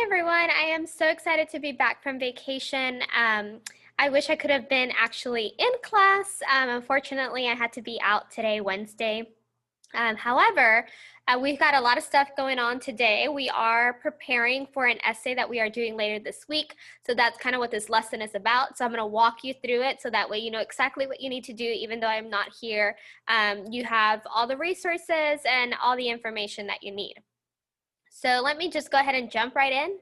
everyone. I am so excited to be back from vacation. I wish I could have been actually in class. Unfortunately, I had to be out today, Wednesday. However, we've got a lot of stuff going on today. We are preparing for an essay that we are doing later this week. So that's kind of what this lesson is about. So I'm going to walk you through it so that way you know exactly what you need to do, even though I'm not here. You have all the resources and all the information that you need. So let me just go ahead and jump right in.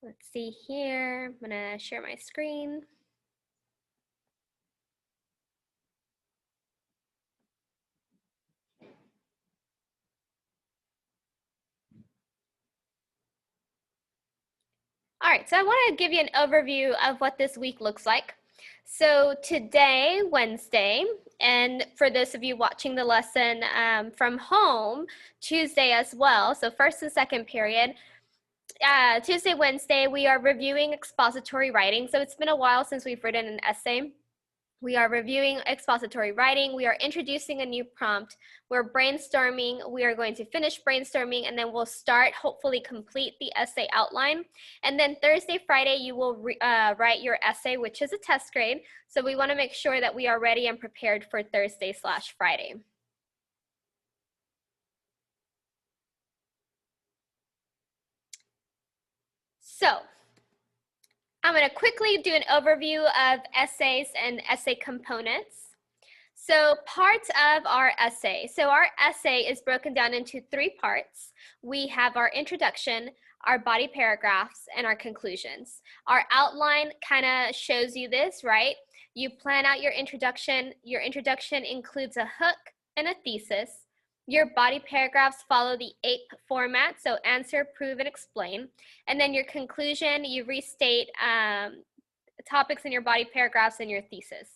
Let's see here. I'm gonna share my screen. All right, so I want to give you an overview of what this week looks like. So today, Wednesday, and for those of you watching the lesson from home, Tuesday as well, so first and second period, Tuesday, Wednesday, we are reviewing expository writing. So it's been a while since we've written an essay. We are reviewing expository writing. We are introducing a new prompt. We're brainstorming. We are going to finish brainstorming, and then we'll start, hopefully complete the essay outline. And then Thursday, Friday, you will write your essay, which is a test grade. So we want to make sure that we are ready and prepared for Thursday/Friday. So I'm going to quickly do an overview of essays and essay components. So parts of our essay. So our essay is broken down into 3 parts. We have our introduction, our body paragraphs, and our conclusions. Our outline kind of shows you this, right? You plan out your introduction. Your introduction includes a hook and a thesis. Your body paragraphs follow the APE format, so answer, prove, and explain. And then your conclusion, you restate topics in your body paragraphs and your thesis.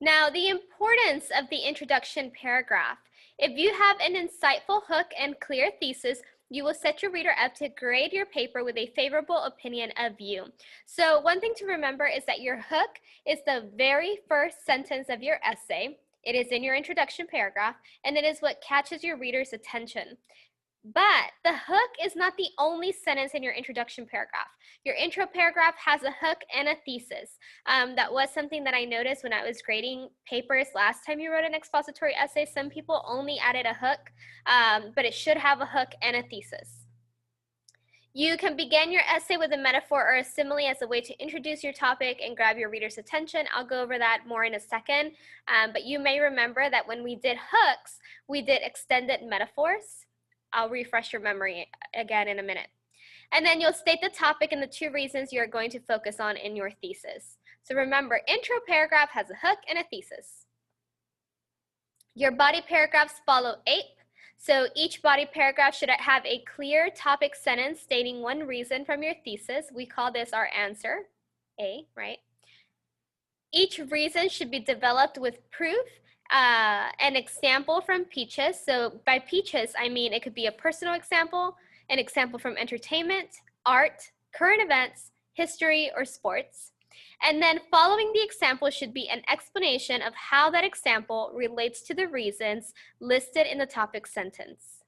Now, the importance of the introduction paragraph. If you have an insightful hook and clear thesis, you will set your reader up to grade your paper with a favorable opinion of you. So one thing to remember is that your hook is the very first sentence of your essay. It is in your introduction paragraph, and it is what catches your reader's attention. But the hook is not the only sentence in your introduction paragraph. Your intro paragraph has a hook and a thesis. That was something that I noticed when I was grading papers last time you wrote an expository essay. Some people only added a hook, but it should have a hook and a thesis. You can begin your essay with a metaphor or a simile as a way to introduce your topic and grab your reader's attention. I'll go over that more in a second, but you may remember that when we did hooks, we did extended metaphors. I'll refresh your memory again in a minute. And then you'll state the topic and the 2 reasons you're going to focus on in your thesis. So remember, intro paragraph has a hook and a thesis. Your body paragraphs follow APE. So each body paragraph should have a clear topic sentence stating 1 reason from your thesis. We call this our answer, A, right? Each reason should be developed with proof. An example from Peaches. So by Peaches, I mean it could be a personal example, an example from entertainment, art, current events, history, or sports. And then following the example should be an explanation of how that example relates to the reasons listed in the topic sentence.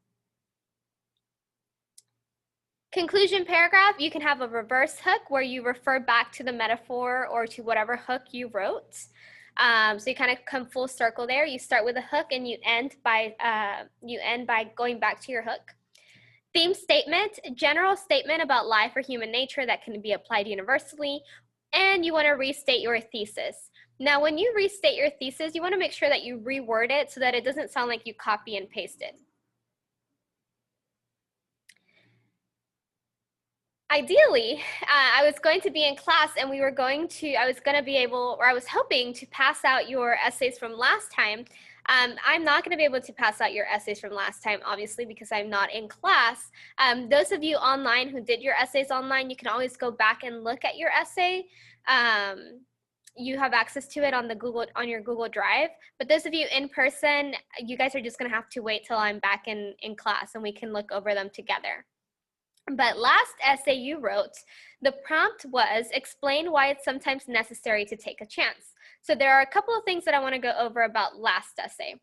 Conclusion paragraph, you can have a reverse hook where you refer back to the metaphor or to whatever hook you wrote. So you kind of come full circle there. You start with a hook and you end by going back to your hook. Theme statement, general statement about life or human nature that can be applied universally. And you want to restate your thesis. Now, when you restate your thesis, you want to make sure that you reword it so that it doesn't sound like you copy and paste it. Ideally, I was going to be in class and I was hoping to pass out your essays from last time. I'm not going to be able to pass out your essays from last time, obviously, because I'm not in class. Those of you online who did your essays online, you can always go back and look at your essay. You have access to it on your Google Drive. But those of you in person, you guys are just going to have to wait till I'm back in class and we can look over them together. But last essay you wrote, the prompt was explain why it's sometimes necessary to take a chance. So there are a couple of things that I want to go over about last essay.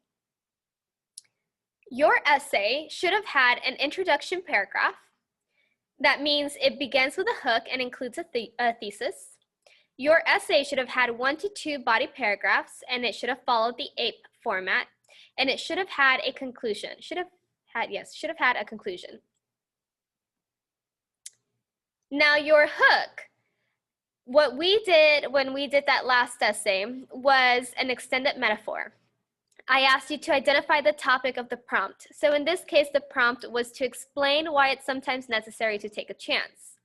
Your essay should have had an introduction paragraph. That means it begins with a hook and includes a thesis. Your essay should have had 1 to 2 body paragraphs, and it should have followed the APE format, and it should have had a conclusion. Should have had a conclusion. Now your hook, what we did when we did that last essay was an extended metaphor. I asked you to identify the topic of the prompt. So in this case, the prompt was to explain why it's sometimes necessary to take a chance.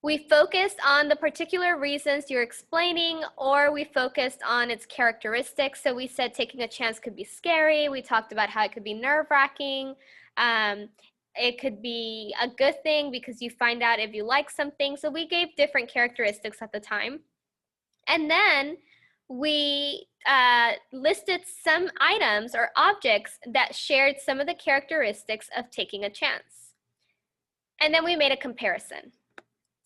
We focused on the particular reasons you're explaining, or we focused on its characteristics. So we said taking a chance could be scary. We talked about how it could be nerve-wracking. It could be a good thing because you find out if you like something. So we gave different characteristics at the time. And then we listed some items or objects that shared some of the characteristics of taking a chance. And then we made a comparison.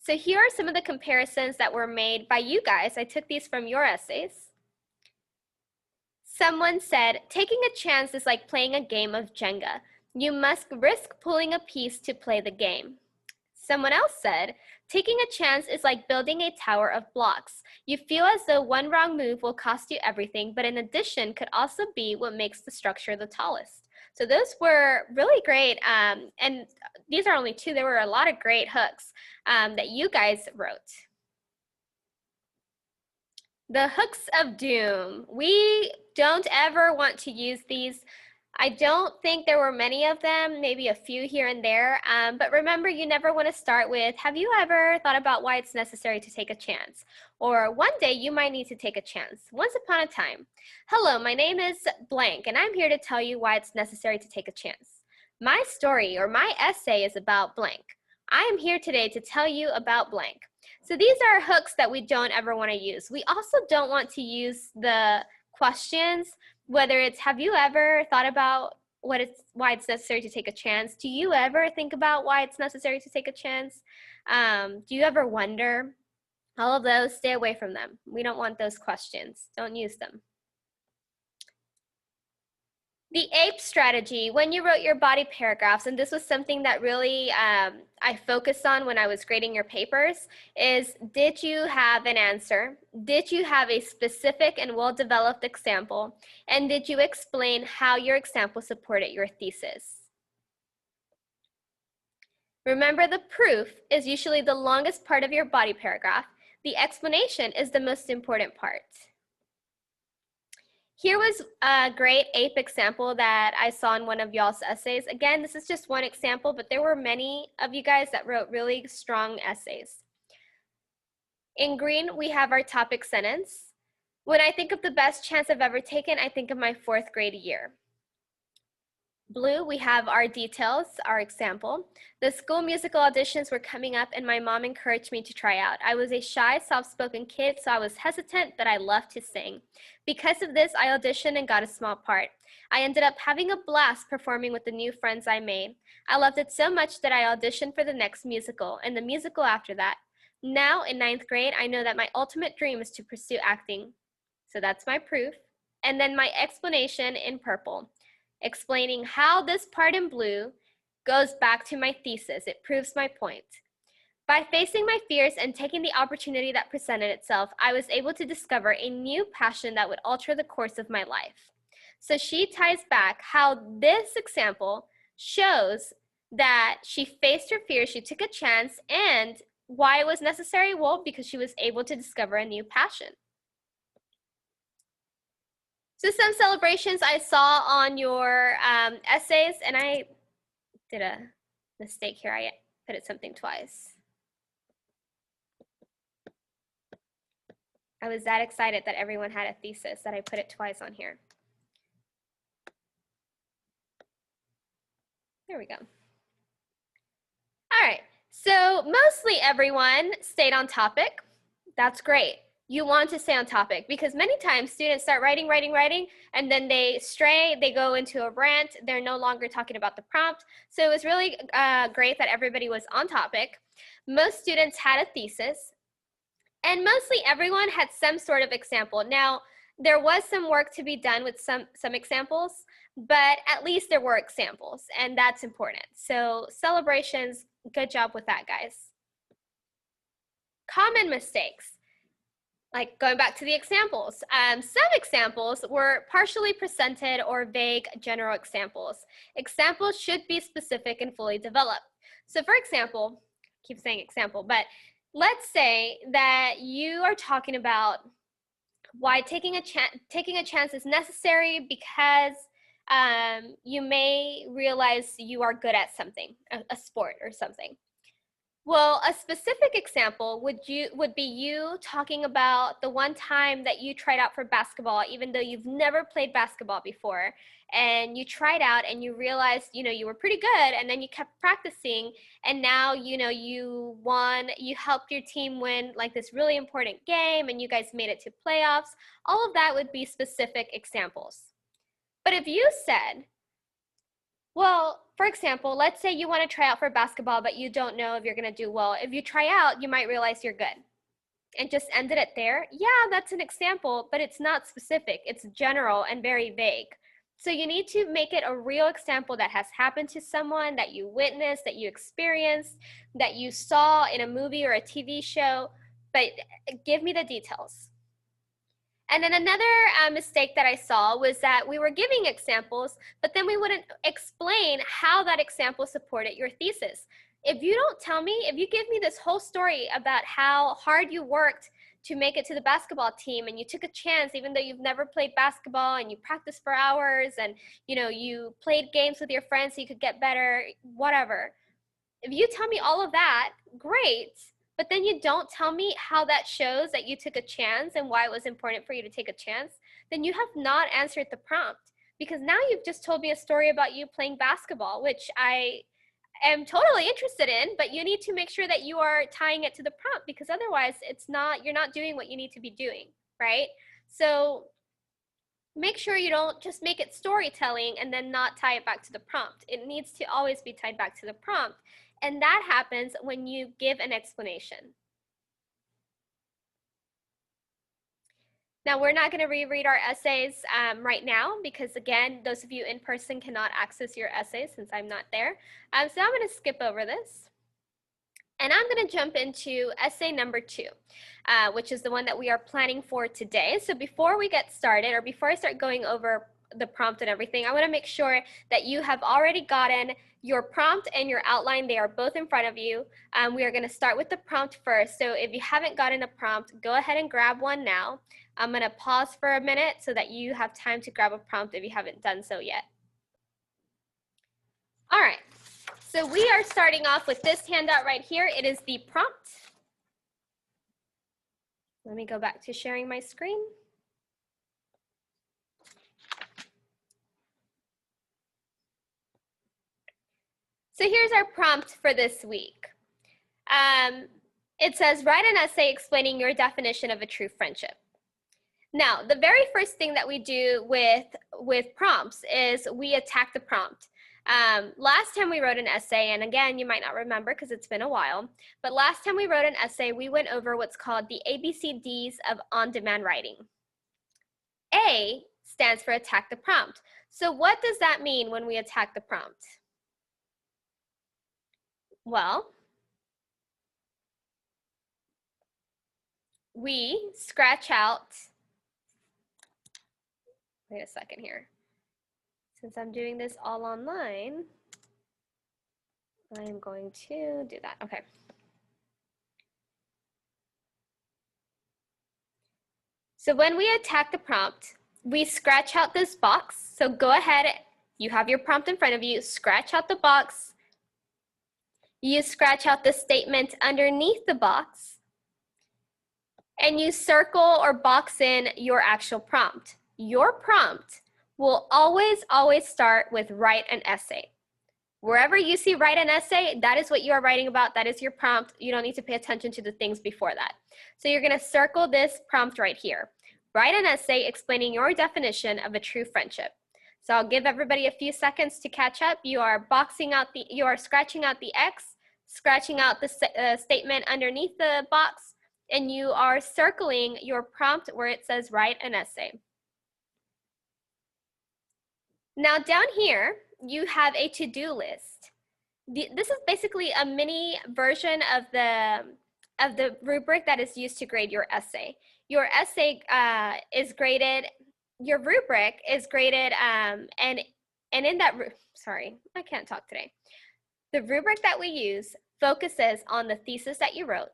So here are some of the comparisons that were made by you guys. I took these from your essays. Someone said, taking a chance is like playing a game of Jenga. You must risk pulling a piece to play the game. Someone else said, taking a chance is like building a tower of blocks. You feel as though one wrong move will cost you everything, but in addition could also be what makes the structure the tallest. So those were really great, and these are only 2. There were a lot of great hooks that you guys wrote. The hooks of doom. We don't ever want to use these. I don't think there were many of them, maybe a few here and there, but remember, you never want to start with, have you ever thought about why it's necessary to take a chance? Or one day you might need to take a chance. Once upon a time. Hello, my name is blank, and I'm here to tell you why it's necessary to take a chance. My story or my essay is about blank. I am here today to tell you about blank. So these are hooks that we don't ever want to use. We also don't want to use the questions, whether it's, have you ever thought about why it's necessary to take a chance? Do you ever think about why it's necessary to take a chance? Do you ever wonder? All of those, stay away from them. We don't want those questions. Don't use them. The APE strategy, when you wrote your body paragraphs, and this was something that really I focused on when I was grading your papers, is did you have an answer? Did you have a specific and well-developed example? And did you explain how your example supported your thesis? Remember, the proof is usually the longest part of your body paragraph. The explanation is the most important part. Here was a great APE example that I saw in one of y'all's essays. Again, this is just one example, but there were many of you guys that wrote really strong essays. In green, we have our topic sentence. When I think of the best chance I've ever taken, I think of my 4th grade year. Blue, we have our details, our example. The school musical auditions were coming up and my mom encouraged me to try out. I was a shy, soft-spoken kid, so I was hesitant, but I loved to sing. Because of this, I auditioned and got a small part. I ended up having a blast performing with the new friends I made. I loved it so much that I auditioned for the next musical and the musical after that. Now, in 9th grade, I know that my ultimate dream is to pursue acting. So that's my proof. And then my explanation in purple, explaining how this part in blue goes back to my thesis. It proves my point. By facing my fears and taking the opportunity that presented itself, I was able to discover a new passion that would alter the course of my life. So she ties back how this example shows that she faced her fears, she took a chance, and why it was necessary? Well, because she was able to discover a new passion. So some celebrations I saw on your essays, and I did a mistake here. I put it something twice. I was that excited that everyone had a thesis that I put it twice on here. There we go. All right, so mostly everyone stayed on topic. That's great. You want to stay on topic because many times students start writing, and then they stray, they go into a rant, they're no longer talking about the prompt. So it was really great that everybody was on topic. Most students had a thesis. And mostly everyone had some sort of example. Now, there was some work to be done with some examples, but at least there were examples, and that's important. So celebrations, good job with that, guys. Common mistakes, like going back to the examples. Some examples were partially presented or vague general examples. Examples should be specific and fully developed. So for example, I keep saying example, but let's say that you are talking about why taking a chance is necessary because you may realize you are good at something, a sport or something. Well, a specific example would be you talking about the one time that you tried out for basketball, even though you've never played basketball before, and you tried out and you realized, you were pretty good, and then you kept practicing, and now, you won, you helped your team win like this really important game, and you guys made it to playoffs. All of that would be specific examples. But if you said, well, for example, let's say you want to try out for basketball, but you don't know if you're going to do well. If you try out, you might realize you're good. And just ended it there. Yeah, that's an example, but it's not specific. It's general and very vague. So you need to make it a real example that has happened to someone, that you witnessed, that you experienced, that you saw in a movie or a TV show, but give me the details. And then another mistake that I saw was that we were giving examples, but then we wouldn't explain how that example supported your thesis. If you don't tell me, if you give me this whole story about how hard you worked to make it to the basketball team and you took a chance even though you've never played basketball and you practiced for hours and you played games with your friends so you could get better, whatever. If you tell me all of that, great. But then you don't tell me how that shows that you took a chance and why it was important for you to take a chance, then you have not answered the prompt. Because now you've just told me a story about you playing basketball, which I am totally interested in, but you need to make sure that you are tying it to the prompt, because otherwise you're not doing what you need to be doing, right? So make sure you don't just make it storytelling and then not tie it back to the prompt. It needs to always be tied back to the prompt. And that happens when you give an explanation. Now, we're not going to reread our essays right now because, again, those of you in person cannot access your essays since I'm not there. So I'm going to skip over this. And I'm going to jump into essay number 2, which is the one that we are planning for today. So before we get started, or before I start going over the prompt and everything, I want to make sure that you have already gotten your prompt and your outline. They are both in front of you. We are going to start with the prompt first. So if you haven't gotten a prompt, go ahead and grab one now. I'm going to pause for a minute so that you have time to grab a prompt if you haven't done so yet. All right. So we are starting off with this handout right here. It is the prompt. Let me go back to sharing my screen. So here's our prompt for this week. It says, write an essay explaining your definition of a true friendship. Now, the very first thing that we do with prompts is we attack the prompt. Last time we wrote an essay, and again, you might not remember because it's been a while, but last time we wrote an essay, we went over what's called the ABCDs of on-demand writing. A stands for attack the prompt. So what does that mean when we attack the prompt? Well, we scratch out, wait a second here. Since I'm doing this all online, I am going to do that. Okay. So when we attack the prompt, we scratch out this box. So go ahead, you have your prompt in front of you, scratch out the box. You scratch out the statement underneath the box, and you circle or box in your actual prompt. Your prompt will always, always start with write an essay. Wherever you see write an essay, that is what you are writing about. That is your prompt. You don't need to pay attention to the things before that. So you're going to circle this prompt right here. Write an essay explaining your definition of a true friendship. So I'll give everybody a few seconds to catch up. You are scratching out the X, scratching out the statement underneath the box, and you are circling your prompt where it says write an essay. Now down here, you have a to-do list. This is basically a mini version of the rubric that is used to grade your essay. Your essay is graded, your rubric is graded, and in that, sorry, I can't talk today. The rubric that we use focuses on the thesis that you wrote.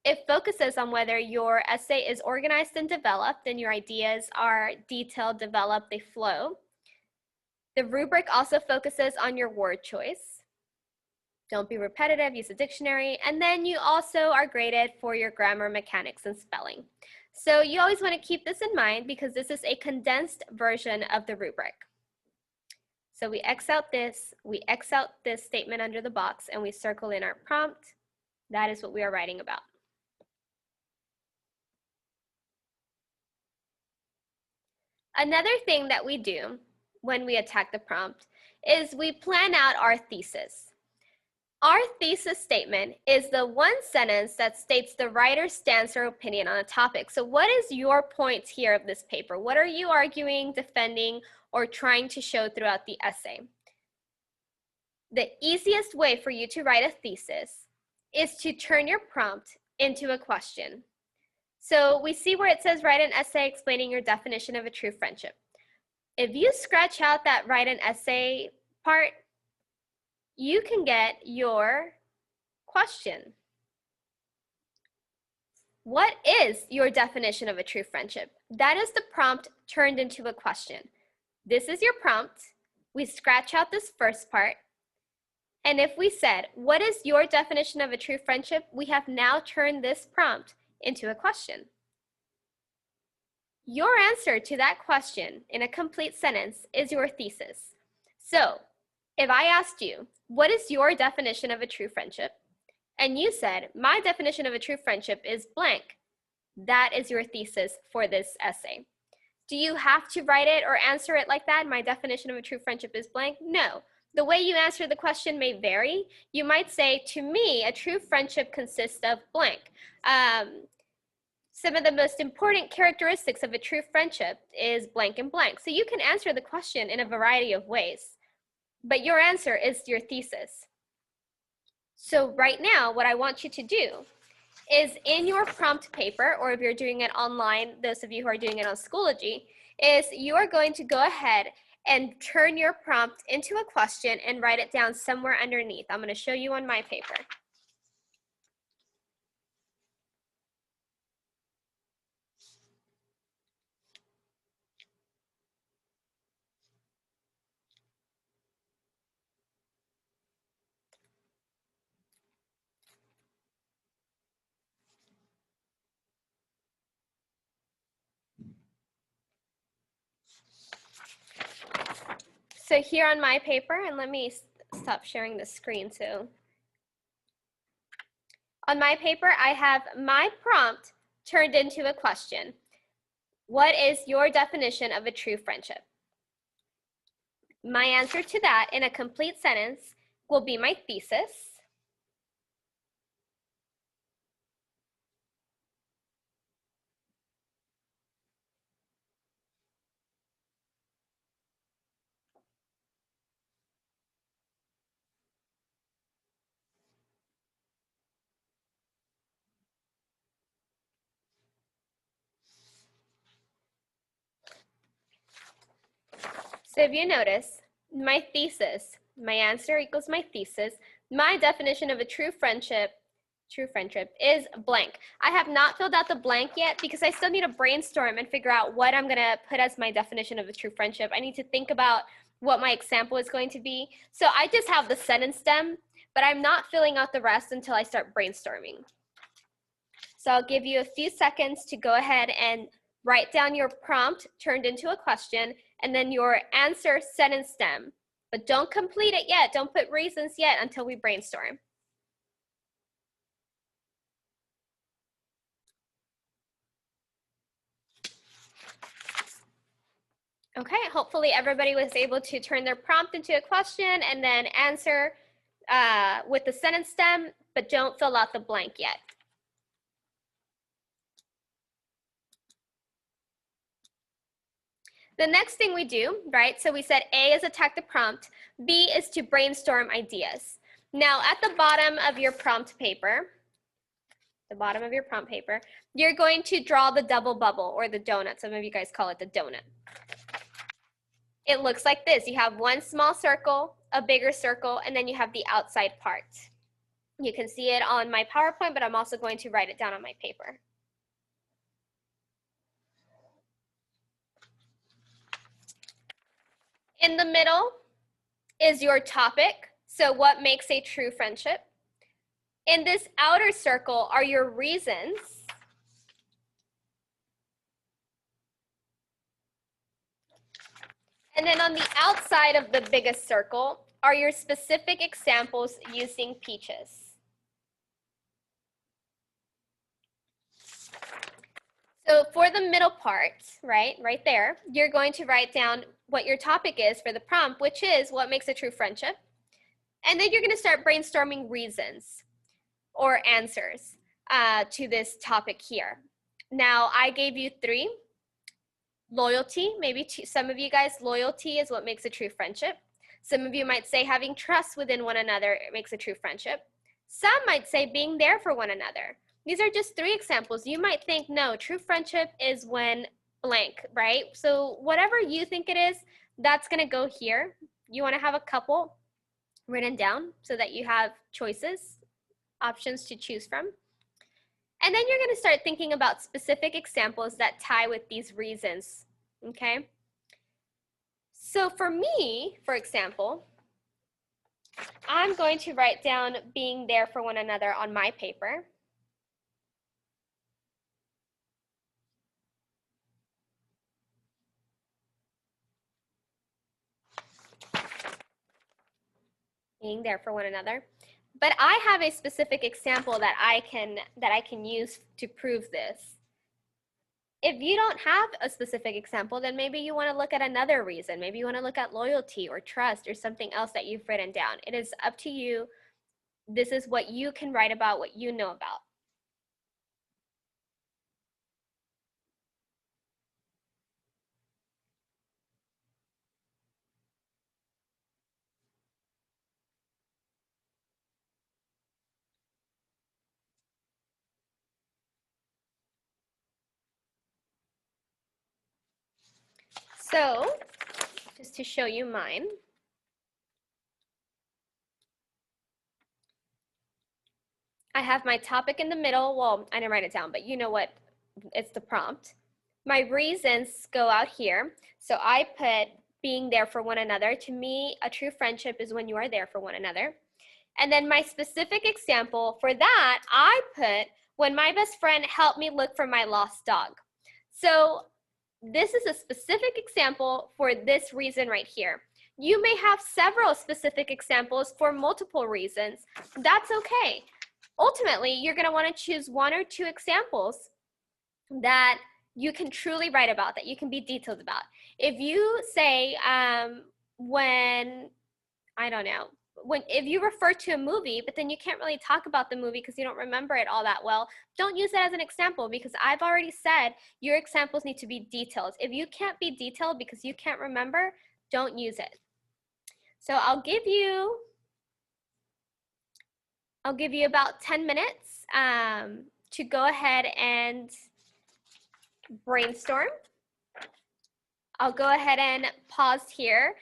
It focuses on whether your essay is organized and developed and your ideas are detailed, developed, they flow. The rubric also focuses on your word choice. Don't be repetitive, use a dictionary. And then you also are graded for your grammar, mechanics, and spelling. So you always want to keep this in mind because this is a condensed version of the rubric. So we X out this statement under the box, and we circle in our prompt. That is what we are writing about. Another thing that we do when we attack the prompt is we plan out our thesis. Our thesis statement is the one sentence that states the writer's stance or opinion on a topic. So what is your point here of this paper? What are you arguing, defending, or trying to show throughout the essay? The easiest way for you to write a thesis is to turn your prompt into a question. So we see where it says write an essay explaining your definition of a true friendship. If you scratch out that write an essay part, you can get your question. What is your definition of a true friendship? That is the prompt turned into a question. This is your prompt. We scratch out this first part. And if we said, what is your definition of a true friendship? We have now turned this prompt into a question. Your answer to that question in a complete sentence is your thesis. So if I asked you, what is your definition of a true friendship? And you said, my definition of a true friendship is blank. That is your thesis for this essay. Do you have to write it or answer it like that? My definition of a true friendship is blank? No. The way you answer the question may vary. You might say, to me, a true friendship consists of blank. Some of the most important characteristics of a true friendship is blank and blank. So you can answer the question in a variety of ways, but your answer is your thesis. So right now, what I want you to do is in your prompt paper, or if you're doing it online, those of you who are doing it on Schoology, is you are going to go ahead and turn your prompt into a question and write it down somewhere underneath. I'm going to show you on my paper. So here on my paper, and let me stop sharing the screen too. On my paper, I have my prompt turned into a question. What is your definition of a true friendship? My answer to that in a complete sentence will be my thesis. So if you notice, my thesis, my answer equals my thesis. My definition of a true friendship is blank. I have not filled out the blank yet because I still need to brainstorm and figure out what I'm gonna put as my definition of a true friendship. I need to think about what my example is going to be. So I just have the sentence stem, but I'm not filling out the rest until I start brainstorming. So I'll give you a few seconds to go ahead and write down your prompt turned into a question, and then your answer sentence stem. But don't complete it yet. Don't put reasons yet until we brainstorm. Okay, hopefully everybody was able to turn their prompt into a question and then answer with the sentence stem, but don't fill out the blank yet. The next thing we do, right, so we said A is attack the prompt, B is to brainstorm ideas. Now at the bottom of your prompt paper, you're going to draw the double bubble or the donut. Some of you guys call it the donut. It looks like this. You have one small circle, a bigger circle, and then you have the outside part. You can see it on my PowerPoint, but I'm also going to write it down on my paper. In the middle is your topic. So what makes a true friendship? In this outer circle are your reasons. And then on the outside of the biggest circle are your specific examples using peaches. So for the middle part, right there, you're going to write down what your topic is for the prompt, which is what makes a true friendship. And then you're going to start brainstorming reasons or answers to this topic here. Now, I gave you 3. Loyalty, maybe some of you guys, loyalty is what makes a true friendship. Some of you might say having trust within one another makes a true friendship. Some might say being there for one another. These are just 3 examples. You might think, no, true friendship is when blank, right? So whatever you think it is, that's going to go here. You want to have a couple written down so that you have choices, options to choose from. And then you're going to start thinking about specific examples that tie with these reasons, okay? So for me, for example, I'm going to write down being there for one another on my paper. Being there for one another. But I have a specific example that I can use to prove this. If you don't have a specific example, then maybe you want to look at another reason. Maybe you want to look at loyalty or trust or something else that you've written down. It is up to you. This is what you can write about, what you know about. So, just to show you mine. I have my topic in the middle. Well, I didn't write it down, but you know what? It's the prompt. My reasons go out here. So I put being there for one another. To me, a true friendship is when you are there for one another. And then my specific example for that, I put when my best friend helped me look for my lost dog. So this is a specific example for this reason right here. You may have several specific examples for multiple reasons. That's okay. Ultimately, you're going to want to choose 1 or 2 examples that you can truly write about, that you can be detailed about. If you say if you refer to a movie, but then you can't really talk about the movie because you don't remember it all that well, don't use it as an example because I've already said your examples need to be detailed. If you can't be detailed because you can't remember, don't use it. So I'll give you about 10 minutes to go ahead and brainstorm. I'll go ahead and pause here.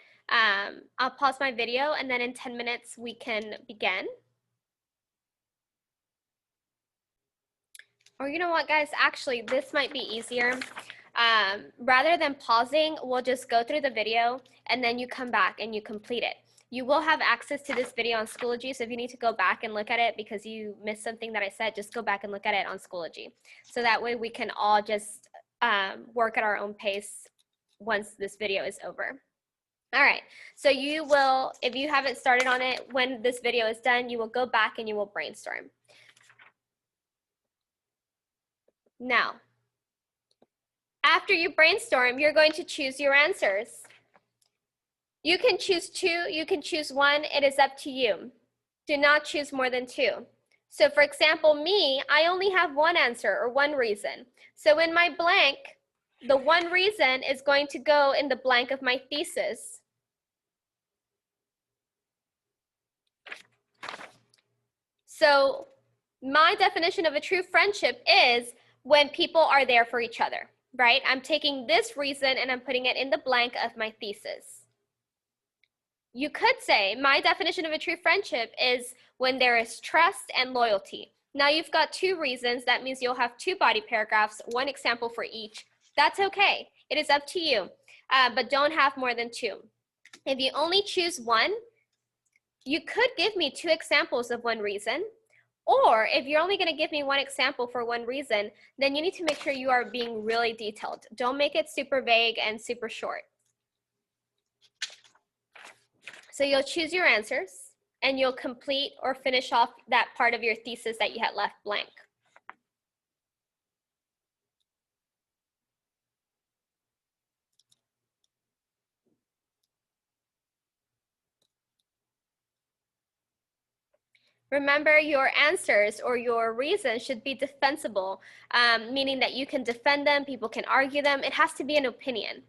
I'll pause my video and then in 10 minutes we can begin. Or you know what, guys, actually this might be easier. Rather than pausing, we'll just go through the video and then you come back and you complete it. You will have access to this video on Schoology, so if you need to go back and look at it because you missed something that I said, just go back and look at it on Schoology. So that way we can all just work at our own pace once this video is over. All right, so you will, if you haven't started on it, when this video is done, you will go back and you will brainstorm. Now, after you brainstorm, you're going to choose your answers. You can choose 2, you can choose 1, it is up to you. Do not choose more than 2. So for example, me, I only have 1 answer or 1 reason. So in my blank, the one reason is going to go in the blank of my thesis. So my definition of a true friendship is when people are there for each other, right? I'm taking this reason and I'm putting it in the blank of my thesis. You could say my definition of a true friendship is when there is trust and loyalty. Now you've got two reasons. That means you'll have two body paragraphs, one example for each. That's okay. It is up to you, but don't have more than two. If you only choose one, you could give me two examples of one reason. Or if you're only going to give me one example for one reason, then you need to make sure you are being really detailed. Don't make it super vague and super short. So you'll choose your answers and you'll complete or finish off that part of your thesis that you had left blank. Remember, your answers or your reasons should be defensible, meaning that you can defend them, people can argue them. It has to be an opinion.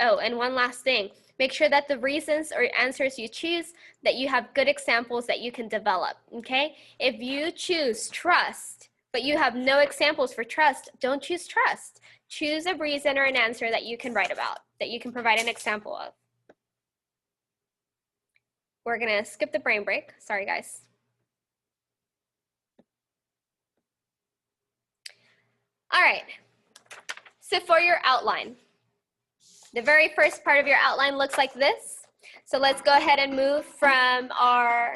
Oh, and one last thing. Make sure that the reasons or answers you choose, that you have good examples that you can develop, okay? If you choose trust, but you have no examples for trust, don't choose trust. Choose a reason or an answer that you can write about, that you can provide an example of. We're gonna skip the brain break. Sorry, guys. All right, so for your outline, the very first part of your outline looks like this. So let's go ahead and move from our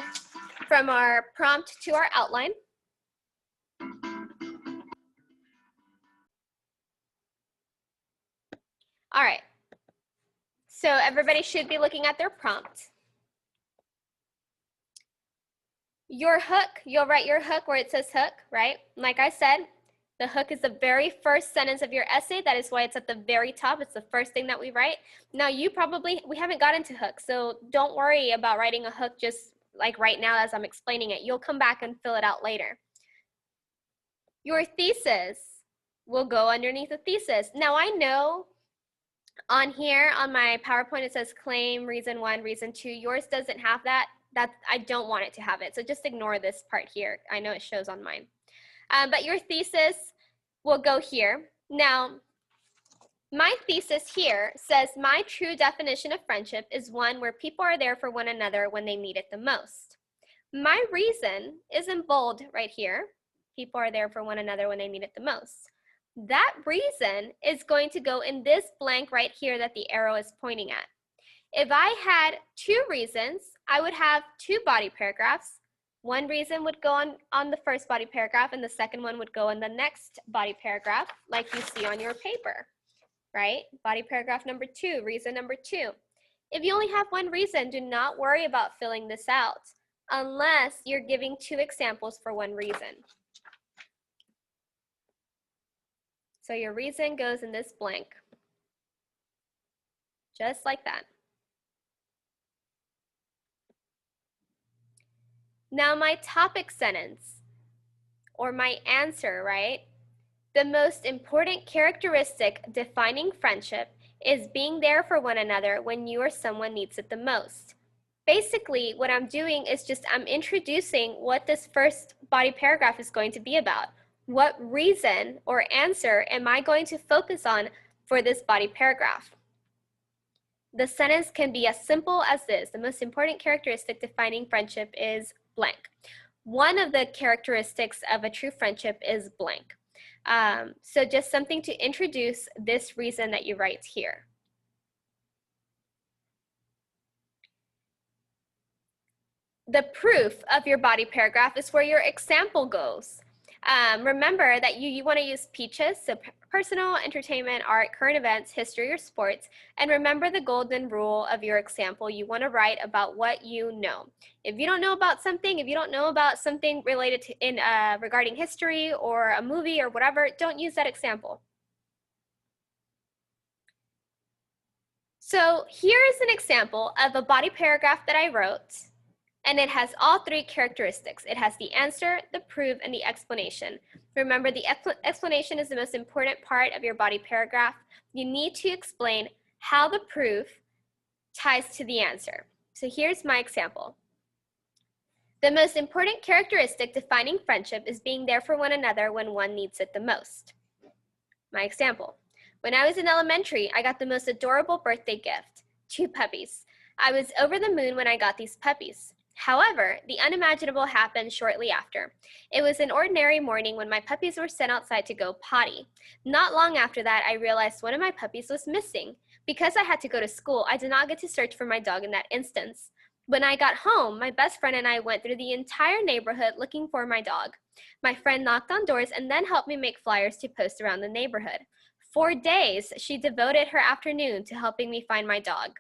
prompt to our outline. All right, so everybody should be looking at their prompt. Your hook, you'll write your hook where it says hook, right? Like I said, the hook is the very first sentence of your essay. That is why it's at the very top. It's the first thing that we write. Now we haven't got into hooks, so don't worry about writing a hook just like right now as I'm explaining it. You'll come back and fill it out later. Your thesis will go underneath the thesis. Now I know on here on my PowerPoint it says claim, reason 1, reason 2. Yours doesn't have that. I don't want it to have it, so just ignore this part here. I know it shows on mine. But your thesis will go here. Now, my thesis here says my true definition of friendship is one where people are there for one another when they need it the most. My reason is in bold right here. People are there for one another when they need it the most. That reason is going to go in this blank right here that the arrow is pointing at. If I had two reasons, I would have two body paragraphs. One reason would go on the first body paragraph and the second one would go in the next body paragraph like you see on your paper, right? Body paragraph number 2, reason number 2. If you only have one reason, do not worry about filling this out unless you're giving two examples for one reason. So your reason goes in this blank, just like that. Now my topic sentence, or my answer, right? The most important characteristic defining friendship is being there for one another when you or someone needs it the most. Basically, what I'm doing is I'm introducing what this first body paragraph is going to be about. What reason or answer am I going to focus on for this body paragraph? The sentence can be as simple as this. The most important characteristic defining friendship is blank. One of the characteristics of a true friendship is blank. So just something to introduce this reason that you write here. The proof of your body paragraph is where your example goes. Remember that you want to use peaches, so personal, entertainment, art, current events, history, or sports. And remember the golden rule of your example. You want to write about what you know. If you don't know about something, related to regarding history or a movie or whatever, don't use that example. So here is an example of a body paragraph that I wrote. And it has all three characteristics. It has the answer, the proof, and the explanation. Remember, the explanation is the most important part of your body paragraph. You need to explain how the proof ties to the answer. So here's my example. The most important characteristic defining friendship is being there for one another when one needs it the most. My example. When I was in elementary, I got the most adorable birthday gift, 2 puppies. I was over the moon when I got these puppies. However, the unimaginable happened shortly after. It was an ordinary morning when my puppies were sent outside to go potty. Not long after that, I realized one of my puppies was missing. Because I had to go to school, I did not get to search for my dog in that instance. When I got home, my best friend and I went through the entire neighborhood looking for my dog. My friend knocked on doors and then helped me make flyers to post around the neighborhood. For days, she devoted her afternoon to helping me find my dog.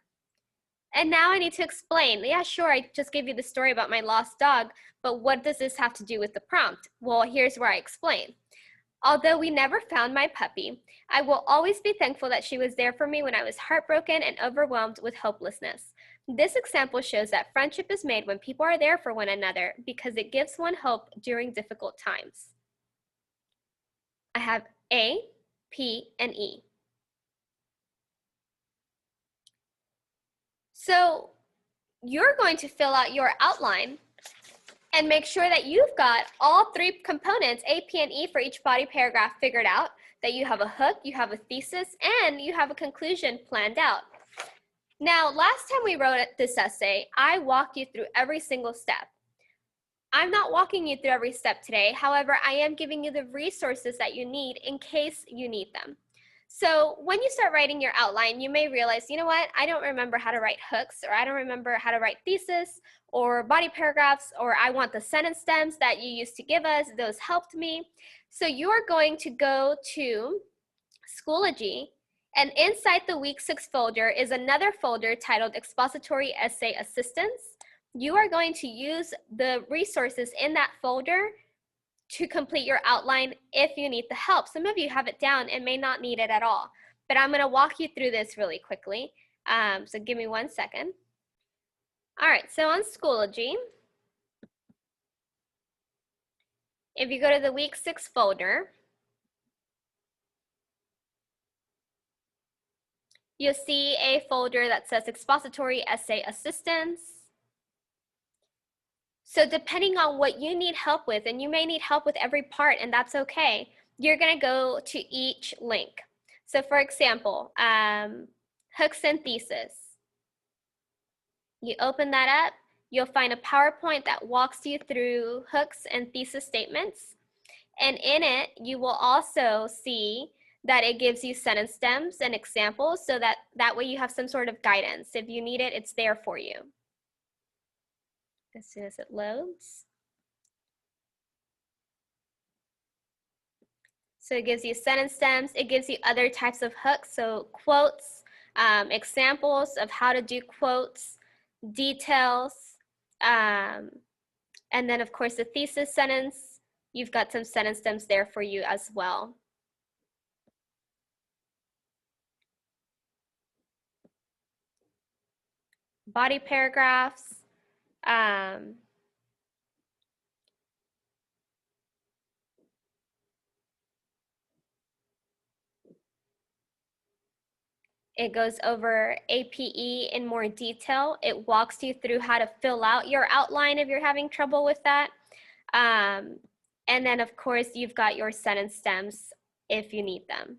And now I need to explain. Yeah, sure, I just gave you the story about my lost dog, but what does this have to do with the prompt? Well, here's where I explain. Although we never found my puppy, I will always be thankful that she was there for me when I was heartbroken and overwhelmed with hopelessness. This example shows that friendship is made when people are there for one another because it gives one hope during difficult times. I have A, P, and E. So you're going to fill out your outline and make sure that you've got all three components, A, P, and E, for each body paragraph figured out, that you have a hook, you have a thesis, and you have a conclusion planned out. Now, last time we wrote this essay, I walked you through every single step. I'm not walking you through every step today. However, I am giving you the resources that you need in case you need them. So when you start writing your outline, you may realize, you know what, I don't remember how to write hooks, or I don't remember how to write thesis or body paragraphs, or I want the sentence stems that you used to give us. Those helped me. So you are going to go to Schoology, and inside the week 6 folder is another folder titled Expository Essay Assistance. You are going to use the resources in that folder to complete your outline if you need the help. Some of you have it down and may not need it at all, but I'm going to walk you through this really quickly. So give me 1 second. All right, so on Schoology, if you go to the week 6 folder, you'll see a folder that says Expository Essay Assistance. So depending on what you need help with, and you may need help with every part, and that's okay, you're gonna go to each link. So for example, hooks and thesis. You open that up, you'll find a PowerPoint that walks you through hooks and thesis statements. And in it, you will also see that it gives you sentence stems and examples, so that way you have some sort of guidance. If you need it, it's there for you. As soon as it loads. So it gives you sentence stems, it gives you other types of hooks, so quotes, examples of how to do quotes, details, and then of course the thesis sentence, you've got some sentence stems there for you as well. Body paragraphs, it goes over APE in more detail. It walks you through how to fill out your outline if you're having trouble with that. And then of course you've got your sentence stems if you need them.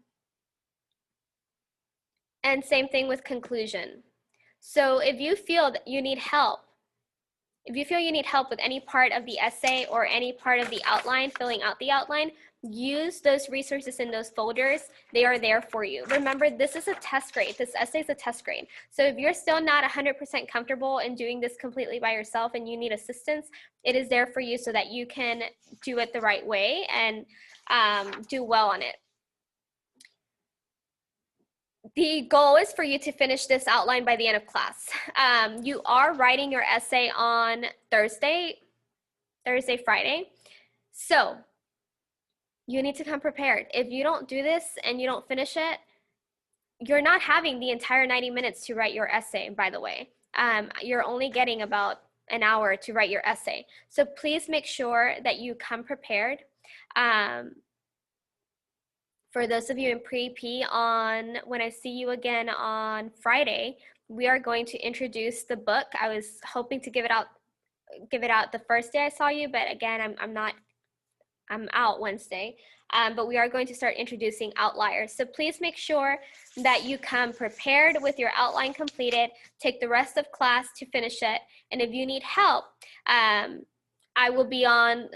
And same thing with conclusion. So if you feel that you need help, if you feel you need help with any part of the essay or any part of the outline, filling out the outline, use those resources in those folders. They are there for you. Remember, this is a test grade. This essay is a test grade. So if you're still not 100% comfortable in doing this completely by yourself and you need assistance, it is there for you so that you can do it the right way and do well on it. The goal is for you to finish this outline by the end of class. You are writing your essay on Thursday, Friday. So you need to come prepared. If you don't do this and you don't finish it, you're not having the entire 90 minutes to write your essay, by the way. You're only getting about an hour to write your essay. So please make sure that you come prepared. For those of you in pre-P, when I see you again on Friday, we are going to introduce the book. I was hoping to give it out the first day I saw you, but again, I'm out Wednesday. But we are going to start introducing Outliers. So please make sure that you come prepared with your outline completed. Take the rest of class to finish it. And if you need help, I will be on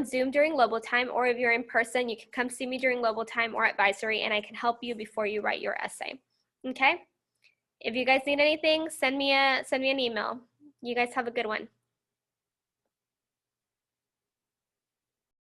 Zoom during Lobo time, or if you're in person, you can come see me during Lobo time or advisory, and I can help you before you write your essay. Okay? If you guys need anything, send me an email. You guys have a good one.